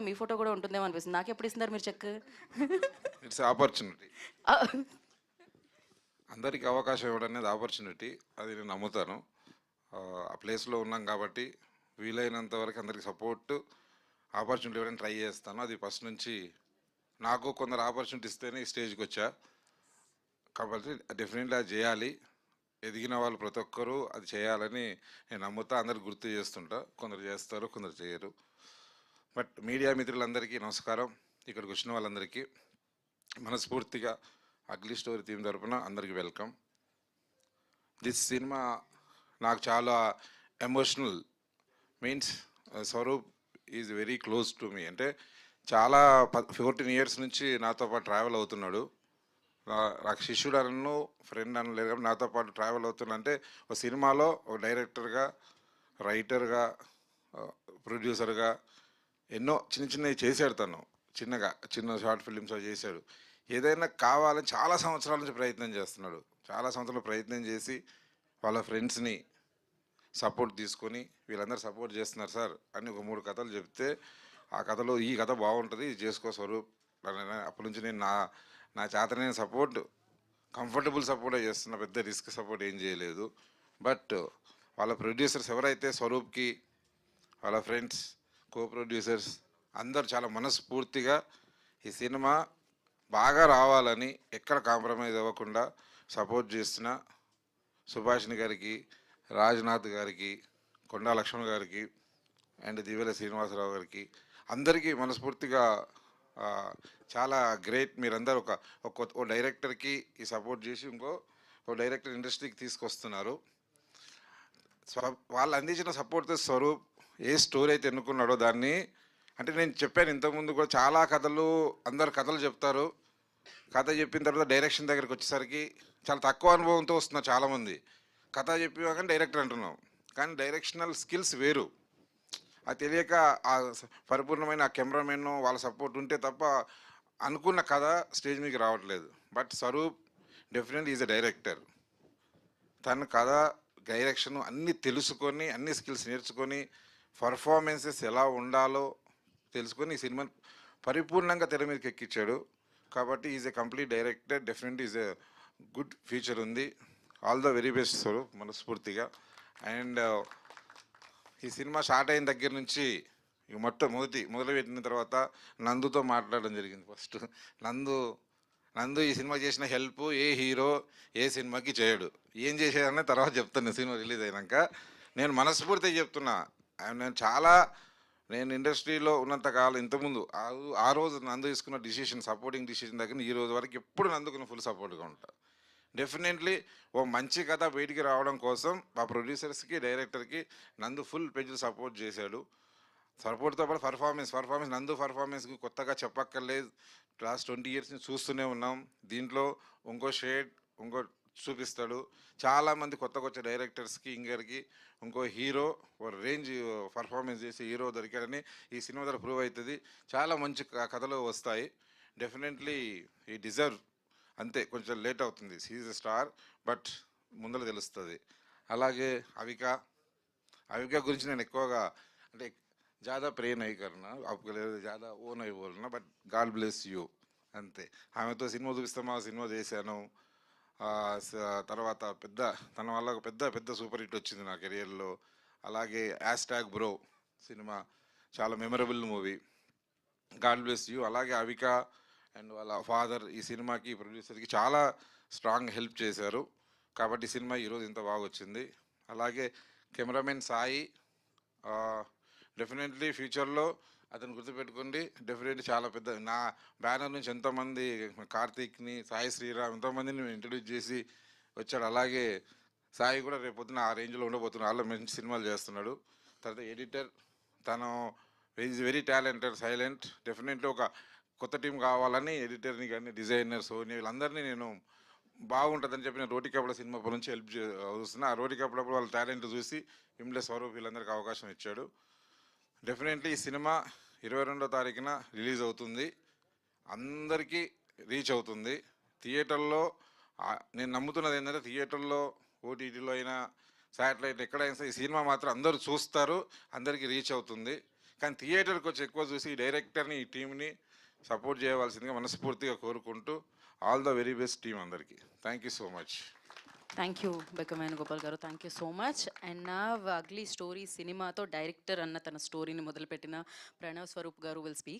మీ photo కూడా ఉంటుందేమో అనిపిస్తుంది. నాకు ఎప్పుడు ఇస్తున్నారు మీరు చెక్? It's opportunity. అందరికీ అవకాశం ఇవ్వడం అనేది ఆపర్చునిటీ, అది నేను నమ్ముతాను. ఆ ప్లేస్లో ఉన్నాం కాబట్టి వీలైనంత వరకు అందరికి సపోర్ట్ ఆపర్చునిటీ ఇవ్వడానికి ట్రై చేస్తాను. అది ఫస్ట్ నుంచి నాకు కొందరు ఆపర్చునిటీ ఇస్తేనే ఈ స్టేజ్కి వచ్చా, కాబట్టి డెఫినెట్లీ అది చేయాలి. ఎదిగిన వాళ్ళు ప్రతి ఒక్కరూ అది చేయాలని నేను నమ్ముతా. అందరికి గుర్తు చేస్తుంటా. కొందరు చేస్తారు, కొందరు చేయరు. బట్ మీడియా మిత్రులందరికీ నమస్కారం. ఇక్కడికి వచ్చిన వాళ్ళందరికీ మనస్ఫూర్తిగా అగ్లీ స్టోరీ టీం తరపున అందరికీ వెల్కమ్. దిస్ సినిమా నాకు చాలా emotional. Means Swaroop is very close to me. అంటే చాలా 14 years నుంచి నాతో పాటు ట్రావెల్ అవుతున్నాడు. నాకు శిష్యుడు అనను, ఫ్రెండ్ అనలేదు, కాబట్టి నాతో పాటు ట్రావెల్ అవుతున్నా. అంటే ఒక సినిమాలో ఒక డైరెక్టర్గా, రైటర్గా, ప్రొడ్యూసర్గా ఎన్నో చిన్నవి చేశాడు. తను చిన్న షార్ట్ ఫిలిమ్స్ చేశాడు. ఏదైనా కావాలని చాలా సంవత్సరాల నుంచి ప్రయత్నం చేస్తున్నాడు. చాలా సంవత్సరాలు ప్రయత్నం చేసి వాళ్ళ ఫ్రెండ్స్ని సపోర్ట్ తీసుకొని వీళ్ళందరూ సపోర్ట్ చేస్తున్నారు సార్ అని ఒక 3 కథలు చెప్తే, ఆ కథలో ఈ కథ బాగుంటుంది, ఇది చేసుకో స్వరూప్. అప్పటి నుంచి నేను నా చేతనైన సపోర్ట్, కంఫర్టబుల్ సపోర్టే చేస్తున్నా. పెద్ద రిస్క్ సపోర్ట్ ఏం చేయలేదు. బట్ వాళ్ళ ప్రొడ్యూసర్స్ ఎవరైతే స్వరూప్కి, వాళ్ళ ఫ్రెండ్స్, కో ప్రొడ్యూసర్స్ అందరూ చాలా మనస్ఫూర్తిగా ఈ సినిమా బాగా రావాలని ఎక్కడ కాంప్రమైజ్ అవ్వకుండా సపోర్ట్ చేస్తున్న సుభాషిణి గారికి, రాజ్నాథ్ గారికి, కొండా లక్ష్మణ్ గారికి అండ్ దివ్యల శ్రీనివాసరావు గారికి అందరికీ మనస్ఫూర్తిగా చాలా గ్రేట్. మీరందరూ ఒక డైరెక్టర్కి ఈ సపోర్ట్ చేసి ఒక డైరెక్టర్ ఇండస్ట్రీకి తీసుకొస్తున్నారు. వాళ్ళు అందించిన సపోర్ట్తో స్వరూప్ ఏ స్టోరీ అయితే ఎన్నుకున్నాడో దాన్ని, అంటే నేను చెప్పాను ఇంతకుముందు కూడా, చాలా అందరు కథలు చెప్తారు. కథ చెప్పిన తర్వాత డైరెక్షన్ దగ్గరికి వచ్చేసరికి చాలా తక్కువ అనుభవంతో వస్తున్నారు చాలామంది. కథ చెప్పినా డైరెక్టర్ అంటున్నాం, కానీ డైరెక్షనల్ స్కిల్స్ వేరు. అది తెలియక ఆ పరిపూర్ణమైన ఆ కెమెరామెన్ వాళ్ళ సపోర్ట్ ఉంటే తప్ప అనుకున్న కథ స్టేజ్ మీదకి రావట్లేదు. But Swaroop definitely is a director. తన కథ, డైరెక్షన్ అన్నీ తెలుసుకొని, అన్ని స్కిల్స్ నేర్చుకొని, పర్ఫార్మెన్సెస్ ఎలా ఉండాలో తెలుసుకొని ఈ సినిమాని పరిపూర్ణంగా తెర మీదకి ఎక్కించాడు. కాబట్టి is a complete director. Definitely is a good future ఉంది. All the very best Swaroop, మనస్ఫూర్తిగా. అండ్ ఈ సినిమా స్టార్ట్ అయిన దగ్గర నుంచి మొదలుపెట్టిన తర్వాత నందుతో మాట్లాడడం జరిగింది. ఫస్ట్ నందు ఈ సినిమా చేసిన హెల్ప్ ఏ హీరో ఏ సినిమాకి చేయడు. ఏం చేసేదనే తర్వాత చెప్తాను సినిమా రిలీజ్ అయినాక. నేను మనస్ఫూర్తిగా చెప్తున్నా, నేను ఇండస్ట్రీలో ఉన్నంతకాలం, ఇంతకుముందు ఆ రోజు నందు తీసుకున్న డిసిషన్, సపోర్టింగ్ డిసిషన్ దగ్గర ఈ రోజు వరకు ఎప్పుడు నందుకు ఫుల్ సపోర్ట్గా ఉంటా. డెఫినెట్లీ ఓ మంచి కథ బయటికి రావడం కోసం ఆ ప్రొడ్యూసర్స్కి, డైరెక్టర్కి నందు ఫుల్ పేజ్ సపోర్ట్ చేశాడు. సపోర్ట్తో పాటు పర్ఫార్మెన్స్ నందు పర్ఫార్మెన్స్కి కొత్తగా చెప్పక్కర్లేదు. లాస్ట్ 20 years నుంచి చూస్తూనే ఉన్నాం. దీంట్లో ఇంకో చూపిస్తాడు. చాలామంది కొత్త డైరెక్టర్స్కి, ఇంకో హీరో రేంజ్ పర్ఫార్మెన్స్ చేసి హీరో దొరికాడని ఈ సినిమా ద్వారా ప్రూవ్ అవుతుంది. చాలా మంచి కథలు వస్తాయి. డెఫినెట్లీ ఈ డిజర్వ్. అంతే, కొంచెం లేట్ అవుతుంది. హీఈస్ ఎ స్టార్, బట్ ముందర తెలుస్తుంది. అలాగే అవిక గురించి నేను ఎక్కువగా, అంటే ज़्यादा प्रे नहीं करना, आपके लिए ज़्यादा वो नहीं बोलना, बट గాడ్ బ్లెస్ యూ అంతే. ఆమెతో సినిమా చూపిస్తామా, సినిమా చేశాను. తర్వాత తన వల్ల ఒక పెద్ద సూపర్ హిట్ వచ్చింది నా కెరియర్లో. అలాగే #బ్రో సినిమా చాలా memorable movie. God bless you. అలాగే అవిక అండ్ వాళ్ళ ఫాదర్ ఈ సినిమాకి, ప్రొడ్యూసర్కి చాలా స్ట్రాంగ్ హెల్ప్ చేశారు. కాబట్టి సినిమా ఈరోజు ఇంత బాగా వచ్చింది. అలాగే కెమెరామెన్ సాయి, డెఫినెట్లీ ఫ్యూచర్లో అతను గుర్తుపెట్టుకోండి. డెఫినెట్లీ చాలా పెద్ద, నా బ్యానర్ నుంచి ఎంతోమంది, కార్తీక్ని, సాయి శ్రీరామ్, ఎంతోమందిని ఇంట్రడ్యూస్ చేసి వచ్చాడు. అలాగే సాయి కూడా రేపొద్దున ఆ రేంజ్లో ఉండబోతున్నాడు. అలా మంచి సినిమాలు చేస్తున్నాడు. తర్వాత ఎడిటర్, తను is very talented, silent. Definitely ఒక కొత్త టీం కావాలని ఎడిటర్ని కానీ, డిజైనర్స్, వీళ్ళందరినీ నేను బాగుంటుందని చెప్పి నేను రోటీ కపడ సినిమా నుంచి హెల్ప్ చూస్తున్నా. ఆ రోటీ కపడప్పుడు వాళ్ళ టాలెంట్ చూసి ఇమ్లే స్వరూప్ వీళ్ళందరికీ అవకాశం ఇచ్చాడు. డెఫినెట్లీ ఈ సినిమా 22వ తారీఖున రిలీజ్ అవుతుంది. అందరికీ రీచ్ అవుతుంది. థియేటర్లో నేను నమ్ముతున్నది ఏంటంటే, థియేటర్లో, ఓటీటీలో అయినా, శాటిలైట్ ఎక్కడైనా ఈ సినిమా మాత్రం అందరూ చూస్తారు, అందరికీ రీచ్ అవుతుంది. కానీ థియేటర్కి వచ్చి ఎక్కువ చూసి ఈ డైరెక్టర్ని ఈ టీంని సపోర్ట్ చేయవలసిందిగా మనస్ఫూర్తిగా కోరుకుంటూ all the very best team అందరికీ. Thank you so much. Thank you Bekkam Venugopal garu, thank you so much. And నా అగ్లీ స్టోరీ సినిమాతో డైరెక్టర్ అన్న తన స్టోరీని మొదలుపెట్టిన ప్రణవ్ స్వరూప్ గారు విల్ స్పీక్.